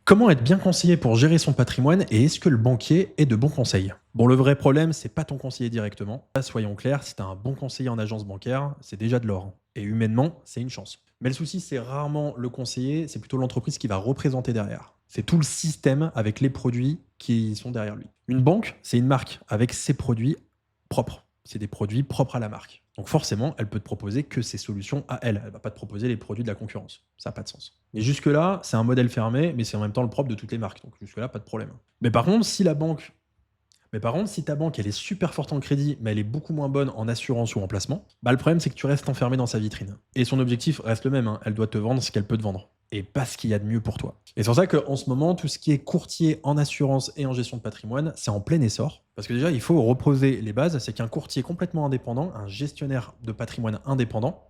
Comment être bien conseillé pour gérer son patrimoine et est-ce que le banquier est de bons conseils? Bon, le vrai problème, c'est pas ton conseiller directement. Là, soyons clairs, si tu as un bon conseiller en agence bancaire, c'est déjà de l'or, hein. Et humainement, c'est une chance. Mais le souci, c'est rarement le conseiller, c'est plutôt l'entreprise qui va représenter derrière. C'est tout le système avec les produits qui sont derrière lui. Une banque, c'est une marque avec ses produits propres. C'est des produits propres à la marque. Donc forcément, elle peut te proposer que ses solutions à elle. Elle va pas te proposer les produits de la concurrence. Ça n'a pas de sens. Mais jusque-là, c'est un modèle fermé, mais c'est en même temps le propre de toutes les marques. Donc jusque-là, pas de problème. Mais par contre, si ta banque elle est super forte en crédit, mais elle est beaucoup moins bonne en assurance ou en placement, bah, le problème c'est que tu restes enfermé dans sa vitrine. Et son objectif reste le même, hein. Elle doit te vendre ce qu'elle peut te vendre. Et pas ce qu'il y a de mieux pour toi. Et c'est pour ça qu'en ce moment, tout ce qui est courtier en assurance et en gestion de patrimoine, c'est en plein essor. Parce que déjà, il faut reposer les bases. C'est qu'un courtier complètement indépendant, un gestionnaire de patrimoine indépendant,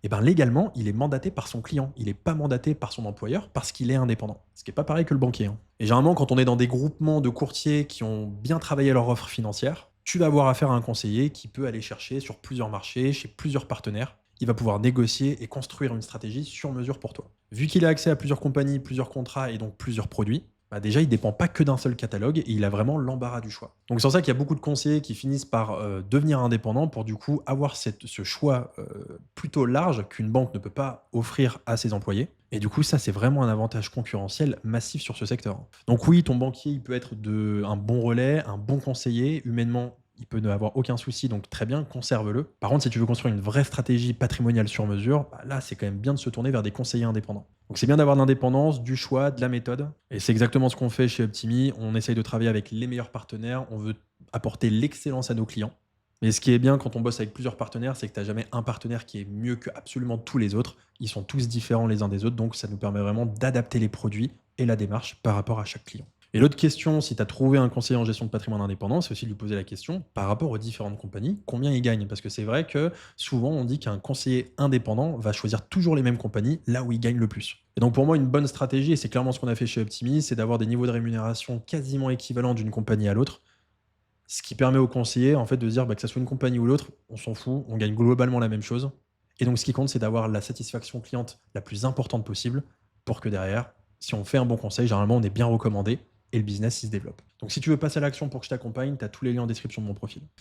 eh ben, légalement, il est mandaté par son client. Il n'est pas mandaté par son employeur parce qu'il est indépendant. Ce qui n'est pas pareil que le banquier, hein. Et généralement, quand on est dans des groupements de courtiers qui ont bien travaillé leur offre financière, tu vas avoir affaire à un conseiller qui peut aller chercher sur plusieurs marchés, chez plusieurs partenaires. Il va pouvoir négocier et construire une stratégie sur mesure pour toi. Vu qu'il a accès à plusieurs compagnies, plusieurs contrats et donc plusieurs produits, bah déjà, il ne dépend pas que d'un seul catalogue et il a vraiment l'embarras du choix. Donc c'est pour ça qu'il y a beaucoup de conseillers qui finissent par devenir indépendants pour du coup avoir ce choix plutôt large qu'une banque ne peut pas offrir à ses employés. Et du coup, ça, c'est vraiment un avantage concurrentiel massif sur ce secteur. Donc oui, ton banquier, il peut être un bon relais, un bon conseiller. Humainement, il peut n'avoir aucun souci, donc très bien, conserve-le. Par contre, si tu veux construire une vraie stratégie patrimoniale sur mesure, bah là, c'est quand même bien de se tourner vers des conseillers indépendants. Donc c'est bien d'avoir de l'indépendance, du choix, de la méthode. Et c'est exactement ce qu'on fait chez Optimi. On essaye de travailler avec les meilleurs partenaires. On veut apporter l'excellence à nos clients. Mais ce qui est bien quand on bosse avec plusieurs partenaires, c'est que tu n'as jamais un partenaire qui est mieux que absolument tous les autres. Ils sont tous différents les uns des autres, donc ça nous permet vraiment d'adapter les produits et la démarche par rapport à chaque client. Et l'autre question, si tu as trouvé un conseiller en gestion de patrimoine indépendant, c'est aussi de lui poser la question par rapport aux différentes compagnies, combien il gagne? Parce que c'est vrai que souvent on dit qu'un conseiller indépendant va choisir toujours les mêmes compagnies là où il gagne le plus. Et donc pour moi, une bonne stratégie, et c'est clairement ce qu'on a fait chez Optimi, c'est d'avoir des niveaux de rémunération quasiment équivalents d'une compagnie à l'autre. Ce qui permet au conseiller en fait, de se dire que ça soit une compagnie ou l'autre, on s'en fout, on gagne globalement la même chose. Et donc ce qui compte, c'est d'avoir la satisfaction cliente la plus importante possible pour que derrière, si on fait un bon conseil, généralement on est bien recommandé et le business il se développe. Donc si tu veux passer à l'action pour que je t'accompagne, tu as tous les liens en description de mon profil.